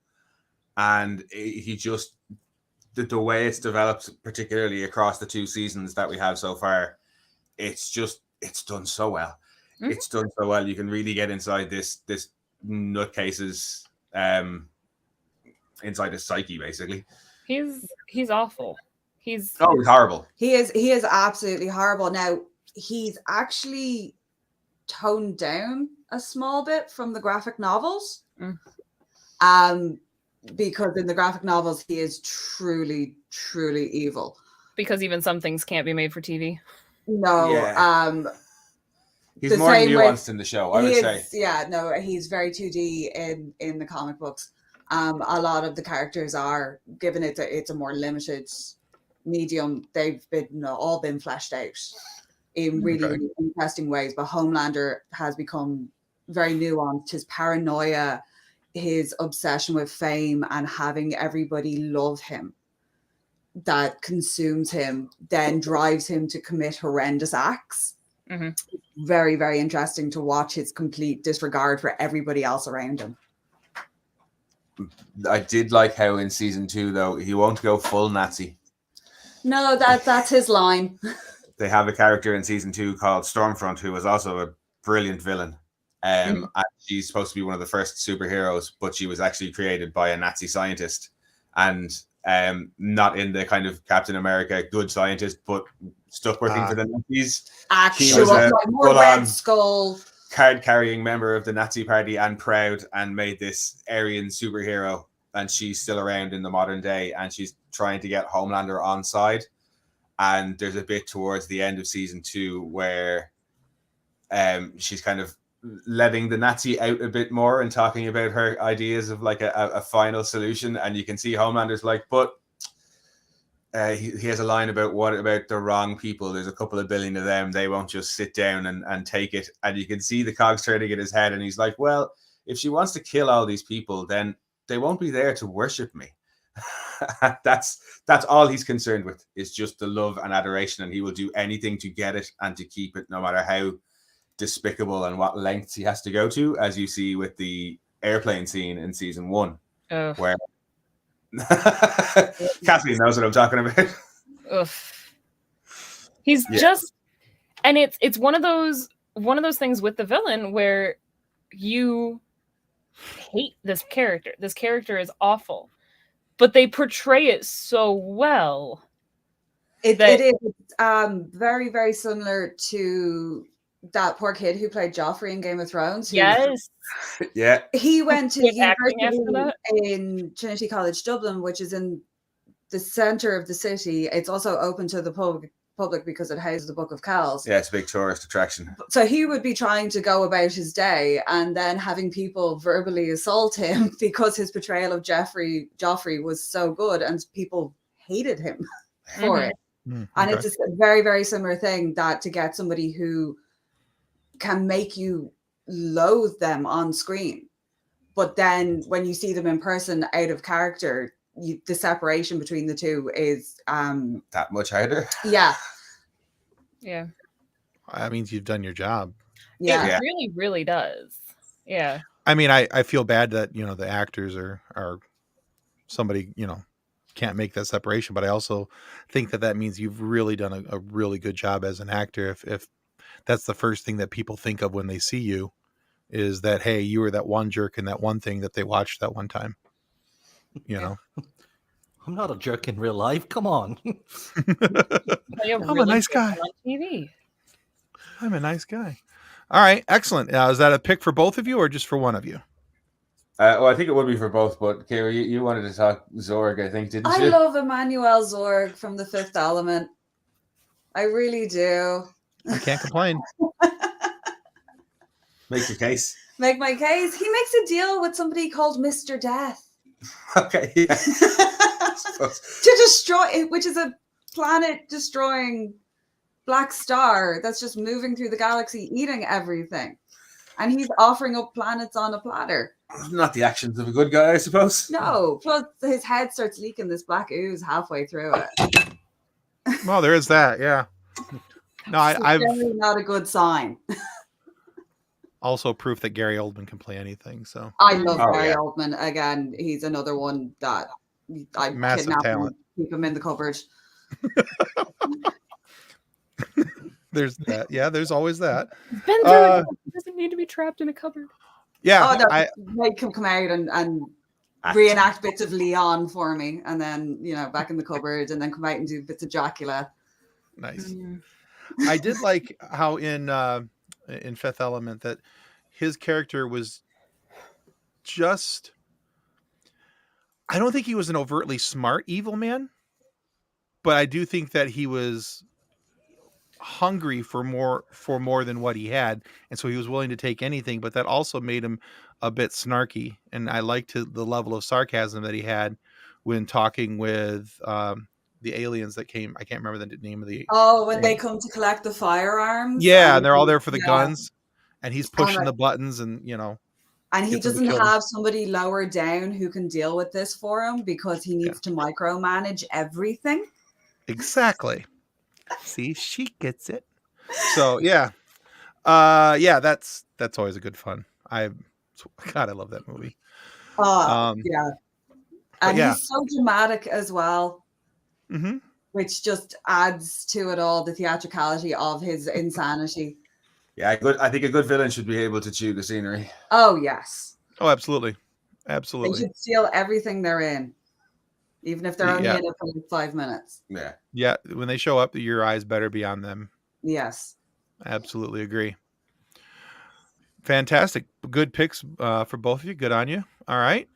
And he just, the way it's developed, particularly across the 2 seasons that we have so far, it's done so well. Mm-hmm. It's done so well. You can really get inside this nutcase's inside his psyche, basically. He's awful. He's horrible. He is absolutely horrible. Now, he's actually toned down a small bit from the graphic novels. Because in the graphic novels he is truly, truly evil. Because even some things can't be made for TV. No. Yeah. He's more nuanced in the show, I would say. Yeah, no, he's very 2D in the comic books. A lot of the characters are, given it's a more limited medium, they've all been fleshed out in really, really interesting ways. But Homelander has become very nuanced. His paranoia, his obsession with fame and having everybody love him, that consumes him, then drives him to commit horrendous acts. Mm-hmm. Very, very interesting to watch his complete disregard for everybody else around him. I did like how in season 2, though, he won't go full Nazi. No, that's his line. They have a character in season 2 called Stormfront, who was also a brilliant villain. And she's supposed to be one of the first superheroes, but she was actually created by a Nazi scientist, and not in the kind of Captain America good scientist, but stuck working for the Nazis. Actual, like more Red Skull, card-carrying member of the Nazi party, and proud, and made this Aryan superhero. And she's still around in the modern day, and she's trying to get Homelander on side. And there's a bit towards the end of season 2 where she's kind of letting the Nazi out a bit more and talking about her ideas of like a final solution. And you can see Homelander's like, but he has a line about the wrong people. There's a couple of billion of them. They won't just sit down and take it. And you can see the cogs turning in his head. And he's like, well, if she wants to kill all these people, then they won't be there to worship me. That's all he's concerned with, is just the love and adoration, and he will do anything to get it and to keep it, no matter how despicable and what lengths he has to go to, as you see with the airplane scene in season 1, where Kathleen knows what I'm talking about. He's just, and it's one of those things with the villain where you hate this character. This character is awful, but they portray it so well. It is very, very similar to that poor kid who played Joffrey in Game of Thrones. Yes. Yeah. He went to acting after university that. in Trinity College Dublin, which is in the center of the city. It's also open to the public because it houses the Book of Kells. Yeah, it's a big tourist attraction. So he would be trying to go about his day and then having people verbally assault him because his portrayal of Joffrey was so good and people hated him for it. And it's a very, very similar thing, that to get somebody who can make you loathe them on screen, but then when you see them in person out of character, the separation between the two is that much harder. Yeah. That means you've done your job. It really, really does. Yeah. I mean, I feel bad that, you know, the actors are somebody, you know, can't make that separation, but I also think that means you've really done a really good job as an actor. If that's the first thing that people think of when they see you, is that, hey, you were that one jerk in that one thing that they watched that one time. You know, I'm not a jerk in real life. Come on. I'm a nice guy. On TV. I'm a nice guy. All right, excellent. Is that a pick for both of you or just for one of you? Well, I think it would be for both, but Kira, you wanted to talk Zorg, I think, didn't you? I love Emmanuel Zorg from The Fifth Element. I really do. I can't complain. Make your case. Make my case. He makes a deal with somebody called Mr. Death. Okay. Yeah. To destroy, which is a planet-destroying black star that's just moving through the galaxy, eating everything. And he's offering up planets on a platter. Not the actions of a good guy, I suppose. No. Plus, his head starts leaking this black ooze halfway through it. Well, there is that. Yeah. No, I've really not a good sign. Also proof that Gary Oldman can play anything. So I love Gary Oldman. Again, he's another one that I kidnap him, keep him in the cupboard. There's that. Yeah, there's always that. Ben doesn't need to be trapped in a cupboard. Yeah. Oh, no, make him come out and reenact bits of Leon for me, and then, you know, back in the cupboard, and then come out and do bits of Dracula. Nice. I did like how in Fifth Element that his character was just, I don't think he was an overtly smart evil man, but I do think that he was hungry for more than what he had, and so he was willing to take anything, but that also made him a bit snarky, and I liked the level of sarcasm that he had when talking with the aliens that came. I can't remember the name of the. Oh, when they come to collect the firearms. Yeah, and they're all there for the guns, and he's pushing the buttons, and you know. And he doesn't have somebody lower down who can deal with this for him because he needs to micromanage everything. Exactly. See, she gets it. So yeah, that's always a good fun. I love that movie. Yeah, and he's so dramatic as well. Mm-hmm. Which just adds to it all, the theatricality of his insanity. Yeah, I think a good villain should be able to chew the scenery. Oh, yes. Oh, absolutely. Absolutely. They should steal everything they're in, even if they're only in it for like 5 minutes. Yeah. Yeah, when they show up, your eyes better be on them. Yes. Absolutely agree. Fantastic. Good picks for both of you. Good on you. All right.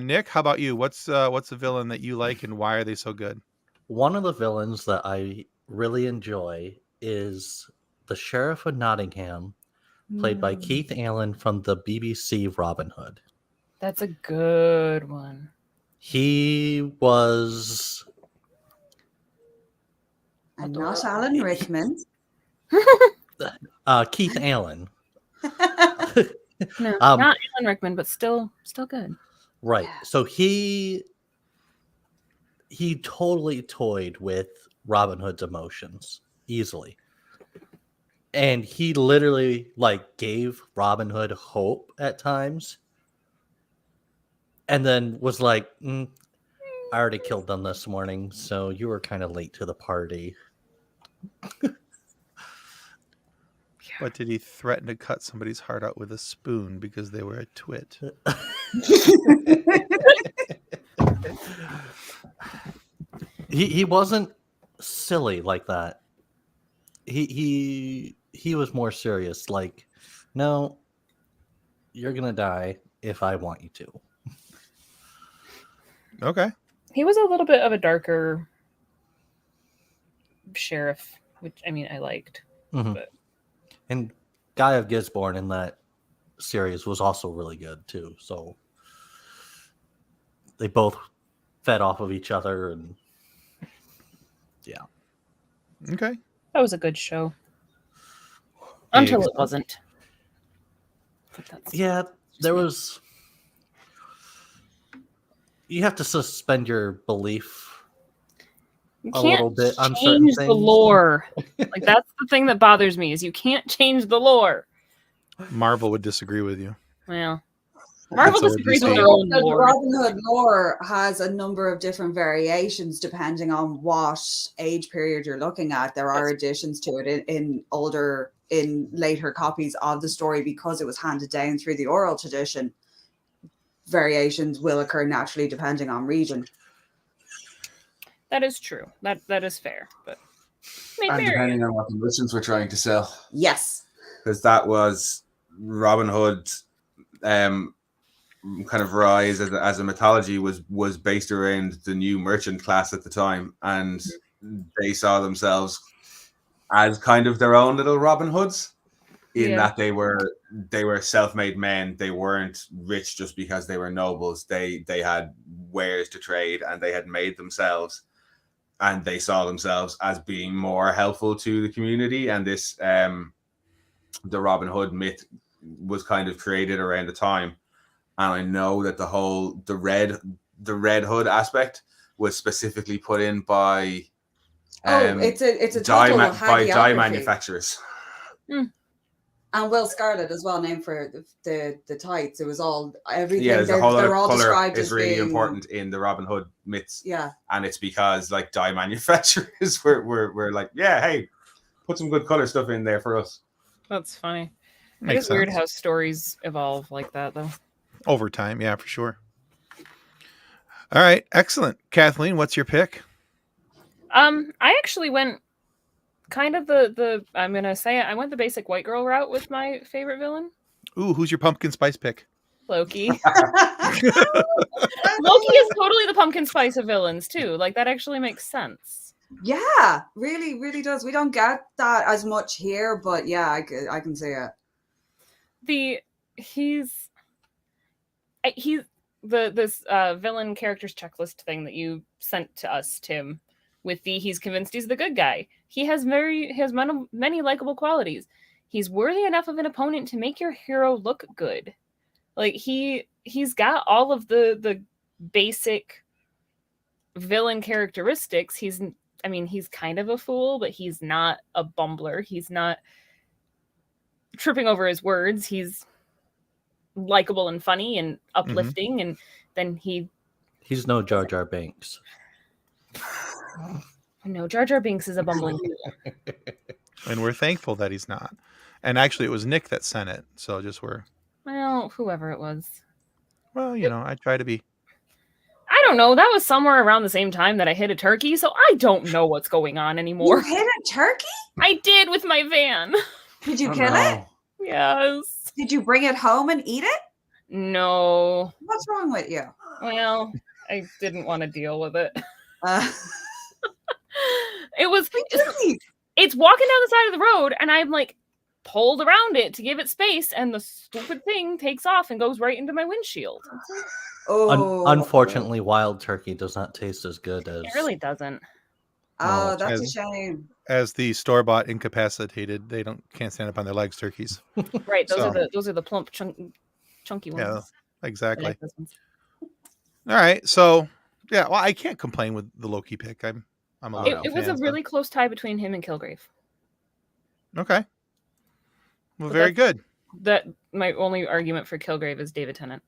Nick, how about you? What's the villain that you like and why are they so good? One of the villains that I really enjoy is the Sheriff of Nottingham, played by Keith Allen from the BBC Robin Hood. That's a good one. He was... And not Alan Rickman. Keith Allen. No, not Alan Rickman, but still good. Right. So he totally toyed with Robin Hood's emotions easily. And he literally gave Robin Hood hope at times. And then was like, I already killed them this morning, so you were kind of late to the party. But did he threaten to cut somebody's heart out with a spoon because they were a twit? He wasn't silly like that. He he was more serious. Like, no, you're gonna die if I want you to. Okay. He was a little bit of a darker sheriff, which I mean I liked. Mm-hmm. But... And Guy of Gisborne in that series was also really good too. So they both fed off of each other, and yeah. Okay. That was a good show. Until it wasn't. Yeah, there was... You have to suspend your belief a little bit on certain things. Change the lore. Like, that's the thing that bothers me, is you can't change the lore. Marvel would disagree with you. Well, Marvel disagrees with their own lore. The Robin Hood lore has a number of different variations depending on what age period you're looking at. There are additions to it in later copies of the story because it was handed down through the oral tradition. Variations will occur naturally depending on region. That is true. That is fair, but and depending on what the merchants were trying to sell. Yes, because that was Robin Hood. Kind of rise as a mythology was based around the new merchant class at the time, and they saw themselves as kind of their own little Robin Hoods, in that they were self-made men. They weren't rich just because they were nobles. They had wares to trade, and they had made themselves, and they saw themselves as being more helpful to the community. And this the Robin Hood myth was kind of created around the time. And I know that the Red Hood aspect was specifically put in by it's a dye manufacturers. And Will Scarlet as well, named for the tights. It was all everything. Yeah, they're all described is as really being important in the Robin Hood myths. Yeah, and it's because like dye manufacturers were like, yeah, hey, put some good color stuff in there for us. That's funny. It is weird how stories evolve like that, though. Over time, yeah, for sure. All right, excellent. Kathleen, what's your pick? I actually went kind of the I'm gonna say it. I went the basic white girl route with my favorite villain. Ooh, who's your pumpkin spice pick? Loki. Loki is totally the pumpkin spice of villains too. Like, that actually makes sense. Yeah, really, really does. We don't get that as much here, but yeah, I can see it. He's this villain characters checklist thing that you sent to us, Tim, with he's convinced he's the good guy. He has many likable qualities. He's worthy enough of an opponent to make your hero look good. Like, he's got all of the basic villain characteristics. He's kind of a fool, but he's not a bumbler. He's not tripping over his words. He's likable and funny and uplifting, and then he's no Jar Jar Binks. No, Jar Jar Binks is a bumbling fool. And we're thankful that he's not. And actually, it was Nick that sent it, so whoever it was. Well, I try to be. I don't know. That was somewhere around the same time that I hit a turkey, so I don't know what's going on anymore. You hit a turkey? I did, with my van. Did you kill it? Yes. Did you bring it home and eat it? No. What's wrong with you? Well, I didn't want to deal with it. It's walking down the side of the road, and I'm like pulled around it to give it space, and the stupid thing takes off and goes right into my windshield. Unfortunately, wild turkey does not taste as good as... It really doesn't. Oh, that's a shame. As the store-bought incapacitated, they can't stand up on their legs turkeys. Right, those are the plump, chunky ones. Yeah, exactly. Like those ones. All right, so yeah, well, I can't complain with the Loki pick. I'm a It was a really close tie between him and Kilgrave. Okay. Well, very good. That my only argument for Kilgrave is David Tennant.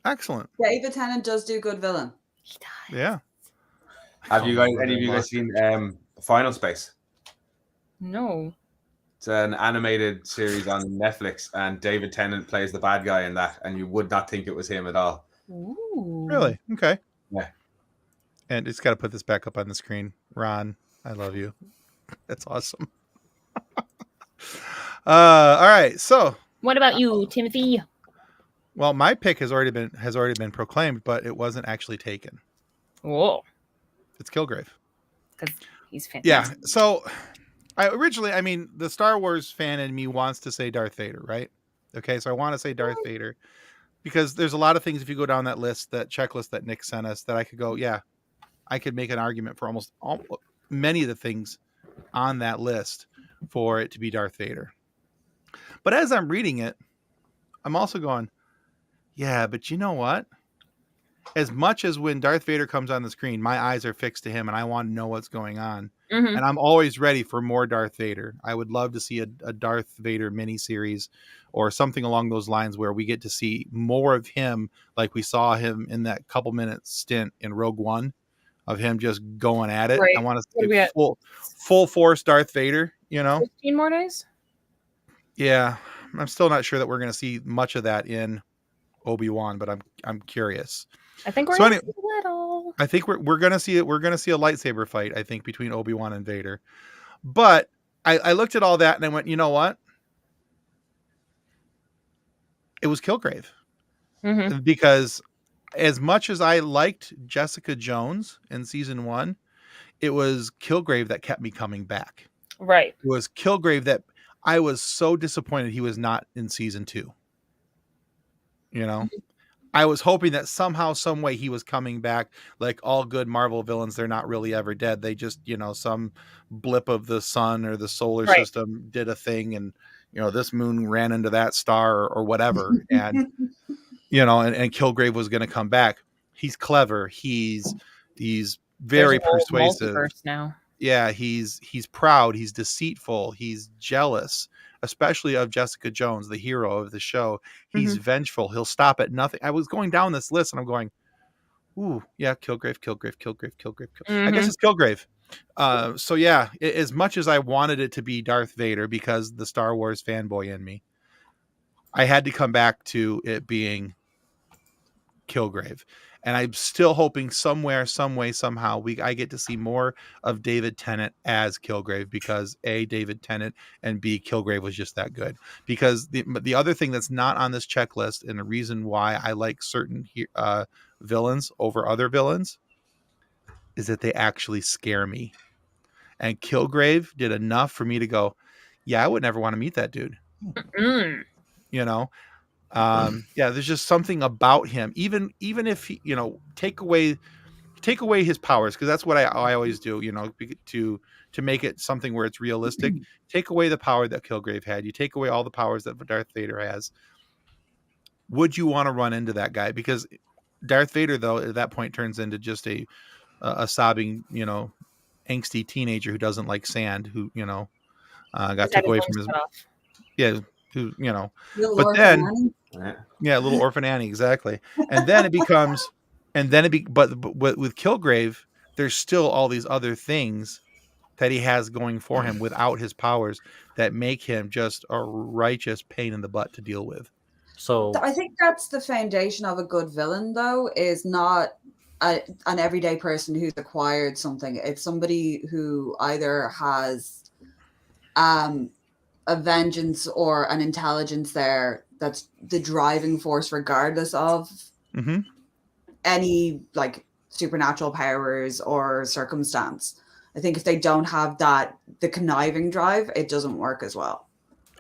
Excellent. David Tennant does do good villain. He does. Yeah. Have you guys, any of you guys seen Final Space? No. It's an animated series on Netflix, and David Tennant plays the bad guy in that, and you would not think it was him at all. Ooh. Really? Okay. Yeah. And it's got to put this back up on the screen. Ron, I love you. That's awesome. All right. So, what about you, Timothy? Well, my pick has already been proclaimed, but it wasn't actually taken. Whoa. It's Kilgrave. Because he's fantastic. Yeah. So, I mean, the Star Wars fan in me wants to say Darth Vader, right? Okay, so I want to say Darth Vader because there's a lot of things if you go down that list, that checklist that Nick sent us, that I could go, yeah, I could make an argument for almost many of the things on that list for it to be Darth Vader. But as I'm reading it, I'm also going, yeah, but you know what? As much as when Darth Vader comes on the screen, my eyes are fixed to him and I want to know what's going on. Mm-hmm. And I'm always ready for more Darth Vader. I would love to see a Darth Vader miniseries or something along those lines where we get to see more of him, like we saw him in that couple minute stint in Rogue One of him just going at it. Right. I want to see full force Darth Vader, 15 more days? Yeah. I'm still not sure that we're going to see much of that in Obi-Wan, but I'm curious. I think we're gonna see a little. I think we're gonna see it. We're gonna see a lightsaber fight, I think, between Obi-Wan and Vader. But I looked at all that and I went, you know what? It was Kilgrave. Mm-hmm. Because as much as I liked Jessica Jones in season 1, it was Kilgrave that kept me coming back. Right. It was Kilgrave that I was so disappointed he was not in season 2. I was hoping that somehow, some way he was coming back. Like all good Marvel villains, they're not really ever dead. They just, some blip of the sun or the solar system did a thing, and this moon ran into that star or whatever, and and Kilgrave was going to come back. He's clever. He's very persuasive. Now. Yeah, he's proud. He's deceitful. He's jealous, especially of Jessica Jones, the hero of the show. He's vengeful. He'll stop at nothing. I was going down this list and I'm going, ooh, yeah, Kilgrave. I guess it's Kilgrave. So yeah, as much as I wanted it to be Darth Vader because the Star Wars fanboy in me, I had to come back to it being Kilgrave. And I'm still hoping somewhere, some way, somehow I get to see more of David Tennant as Kilgrave because A, David Tennant, and B, Kilgrave was just that good. Because the other thing that's not on this checklist, and the reason why I like certain villains over other villains, is that they actually scare me. And Kilgrave did enough for me to go, yeah, I would never want to meet that dude. There's just something about him. Even if he, take away his powers, because that's what I always do. To make it something where it's realistic. Take away the power that Kilgrave had. You take away all the powers that Darth Vader has. Would you want to run into that guy? Because Darth Vader, though, at that point turns into just a sobbing, angsty teenager who doesn't like sand. Who got took away from his. Yeah. Who but then. Yeah, little orphan Annie, exactly. And then it becomes, but with Kilgrave, there's still all these other things that he has going for him without his powers that make him just a righteous pain in the butt to deal with. So I think that's the foundation of a good villain, though, is not an everyday person who's acquired something. It's somebody who either has a vengeance or an intelligence there that's the driving force regardless of any like supernatural powers or circumstance. I think if they don't have the conniving drive, it doesn't work as well.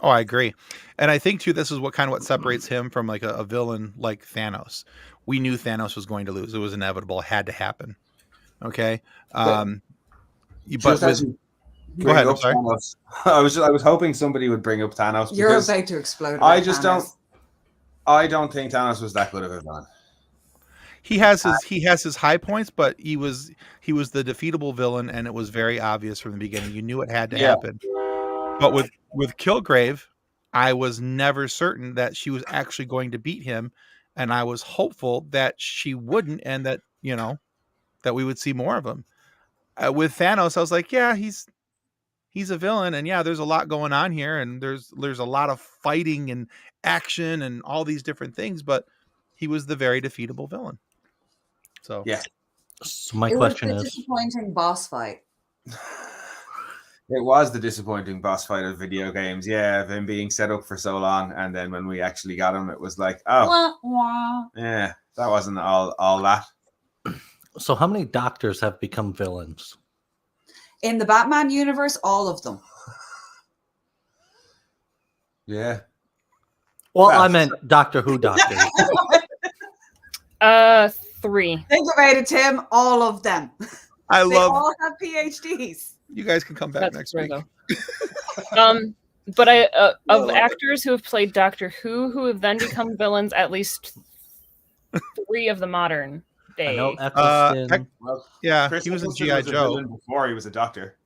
Oh, I agree. And I think too, this is what separates him from like a villain like Thanos. We knew Thanos was going to lose. It was inevitable. It had to happen. Okay. But go ahead. I'm sorry. I was hoping somebody would bring up Thanos. You're about to explode. I don't think Thanos was that good of a villain. He has his high points, but he was the defeatable villain, and it was very obvious from the beginning. You knew it had to happen. But with Kilgrave, I was never certain that she was actually going to beat him, and I was hopeful that she wouldn't, and that that we would see more of him. With Thanos, I was like, yeah, he's a villain, and yeah, there's a lot going on here, and there's a lot of fighting and action and all these different things, but he was the very defeatable villain. So yeah. So my question is, disappointing boss fight. It was the disappointing boss fight of video games. Yeah, of him being set up for so long, and then when we actually got him, it was like, oh, yeah, that wasn't all that. So, how many doctors have become villains? In the Batman universe, all of them. Yeah. Well, I meant Doctor Who doctors. 3. Think about it, Tim. All of them. They all have PhDs. You guys can come back next week. But of actors who have played Doctor Who have then become villains, at least 3 of the modern day. I know Eccleston. Yeah, Chris he was in Eccleston G.I. was a Joe villain before he was a doctor.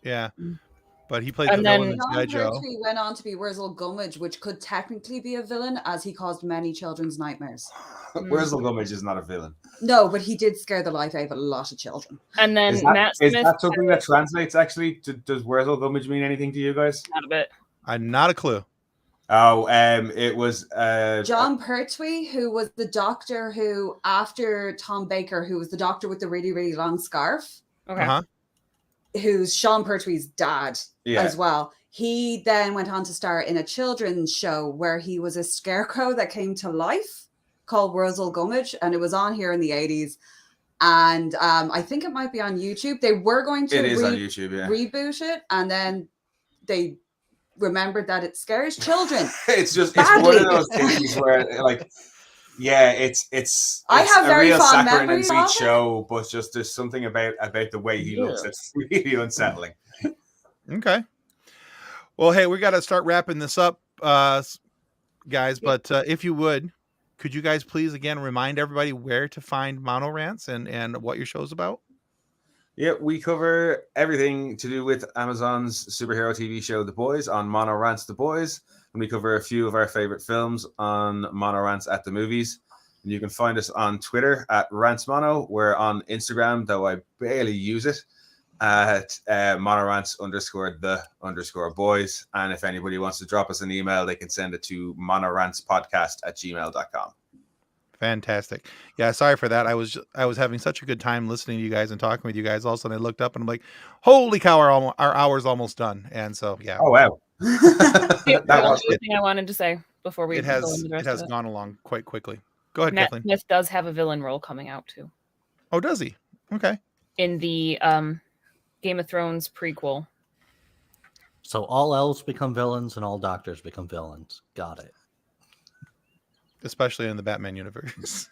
Yeah, but he played the And villain then in G.I. Joe. Pertwee went on to be Wurzel Gummidge, which could technically be a villain, as he caused many children's nightmares. Wurzel Gummidge is not a villain. No, but he did scare the life out of a lot of children. And then Is Matt Smith. that something that translates actually? Does Wurzel Gummidge mean anything to you guys? Not a bit. Not a clue. Oh, it was John Pertwee, who was the doctor who, after Tom Baker, who was the doctor with the really, really long scarf. Okay. Who's Sean Pertwee's dad as well. He then went on to star in a children's show where he was a scarecrow that came to life called Wurzel Gummidge, and it was on here in the 80s. And I think it might be on YouTube. They were going to on YouTube, reboot it, and then they remembered that it scares children. It's one of those things where, like, it's I have a very real fond saccharine and memories sweet of it. show, but just there's something about the way he looks that's really unsettling. Okay. Well, hey, we got to start wrapping this up, guys. But if you would, could you guys please again remind everybody where to find MonoRants and what your show's about? Yeah, we cover everything to do with Amazon's superhero TV show, The Boys, on MonoRants The Boys. And we cover a few of our favorite films on MonoRants at the Movies. And you can find us on Twitter at RantsMono. We're on Instagram, though I barely use it, at MonoRants_the_boys. And if anybody wants to drop us an email, they can send it to monorantspodcast@gmail.com. Fantastic. Yeah, sorry for that. I was having such a good time listening to you guys and talking with you guys. All of a sudden I looked up and I'm like, holy cow, our hour's almost done. And so, yeah. Oh, wow. That was the thing I wanted to say before we it has gone along quite quickly. Go ahead, Matt Kathleen. Smith does have a villain role coming out too. Oh, does he? Okay. In the Game of Thrones prequel. So all elves become villains and all doctors become villains. Got it. Especially in the Batman universe.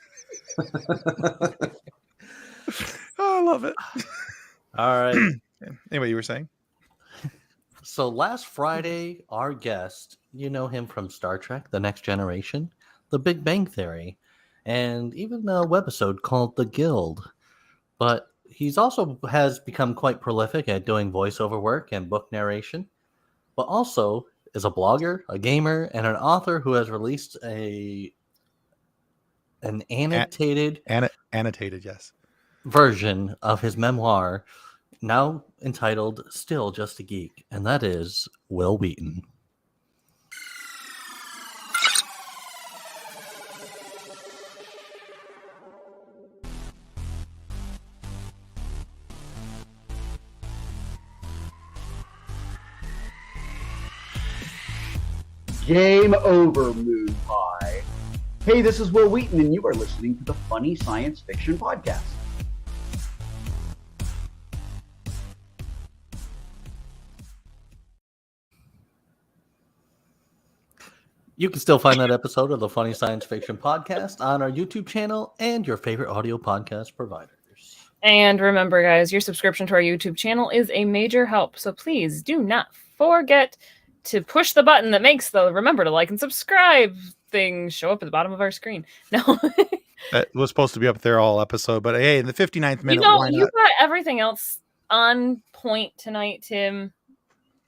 Oh, I love it. All right. Anyway, you were saying? So last Friday, our guest, you know him from Star Trek, The Next Generation, The Big Bang Theory, and even a webisode called The Guild. But he's also has become quite prolific at doing voiceover work and book narration, but also is a blogger, a gamer, and an author who has released an annotated yes, version of his memoir, now entitled Still Just a Geek, and that is Will Wheaton. Game over, Moon Pie. Hey, this is Will Wheaton, and you are listening to the Funny Science Fiction Podcast. You can still find that episode of the Funny Science Fiction Podcast on our YouTube channel and your favorite audio podcast providers. And remember, guys, your subscription to our YouTube channel is a major help. So please do not forget to push the button that makes the remember to like and subscribe thing show up at the bottom of our screen. No. That was supposed to be up there all episode, but hey, in the 59th minute, you got everything else on point tonight, Tim.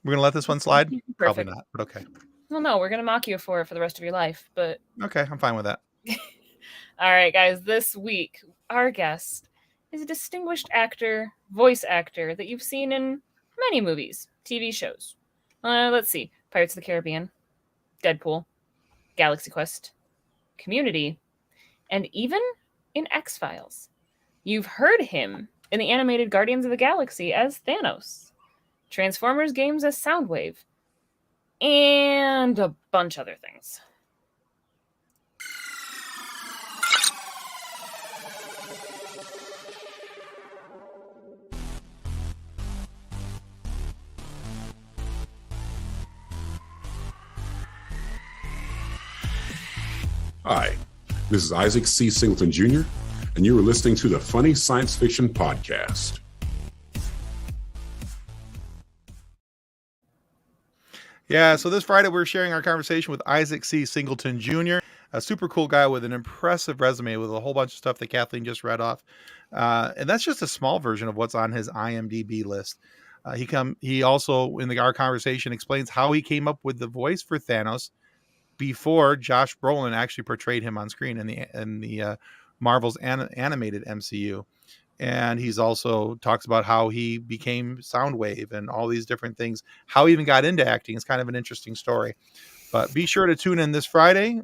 We're going to let this one slide? Perfect. Probably not, but okay. Well, no, we're going to mock you for it for the rest of your life, but... Okay, I'm fine with that. All right, guys, this week, our guest is a distinguished actor, voice actor that you've seen in many movies, TV shows. Let's see. Pirates of the Caribbean, Deadpool, Galaxy Quest, Community, and even in X-Files. You've heard him in the animated Guardians of the Galaxy as Thanos. Transformers games as Soundwave, and a bunch other things. Hi, this is Isaac C. Singleton Jr., and you are listening to the Funny Science Fiction Podcast. Yeah, so this Friday we're sharing our conversation with Isaac C. Singleton Jr., a super cool guy with an impressive resume with a whole bunch of stuff that Kathleen just read off. And that's just a small version of what's on his IMDb list. He also, in our conversation, explains how he came up with the voice for Thanos before Josh Brolin actually portrayed him on screen in the Marvel's animated MCU. And he's also talks about how he became Soundwave and all these different things, how he even got into acting. It's kind of an interesting story. But be sure to tune in this Friday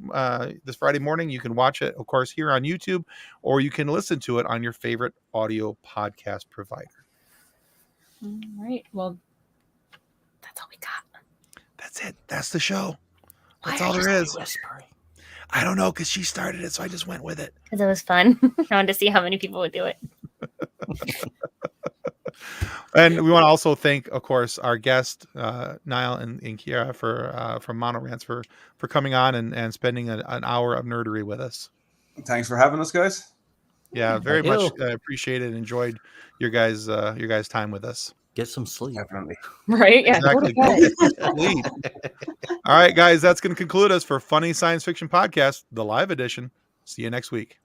morning. You can watch it, of course, here on YouTube, or you can listen to it on your favorite audio podcast provider. All right. Well, that's all we got. That's it. That's the show. That's Why all are there you is. Whispering. I don't know, because she started it, so I just went with it. Because it was fun. I wanted to see how many people would do it. And we want to also thank, of course, our guest, Niall and Ciara from MonoRants for coming on and spending an hour of nerdery with us. Thanks for having us, guys. Yeah, very much appreciated and enjoyed your guys' time with us. Get some sleep. Definitely. Right? Yeah. Exactly. Sleep. All right, guys, that's going to conclude us for Funny Science Fiction Podcast, the live edition. See you next week.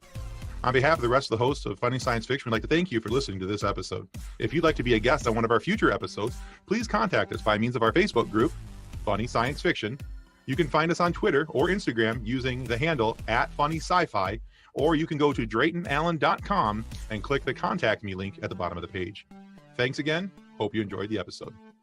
On behalf of the rest of the hosts of Funny Science Fiction, we'd like to thank you for listening to this episode. If you'd like to be a guest on one of our future episodes, please contact us by means of our Facebook group, Funny Science Fiction. You can find us on Twitter or Instagram using the handle @FunnySci-Fi, or you can go to DraytonAllen.com and click the Contact Me link at the bottom of the page. Thanks again. Hope you enjoyed the episode.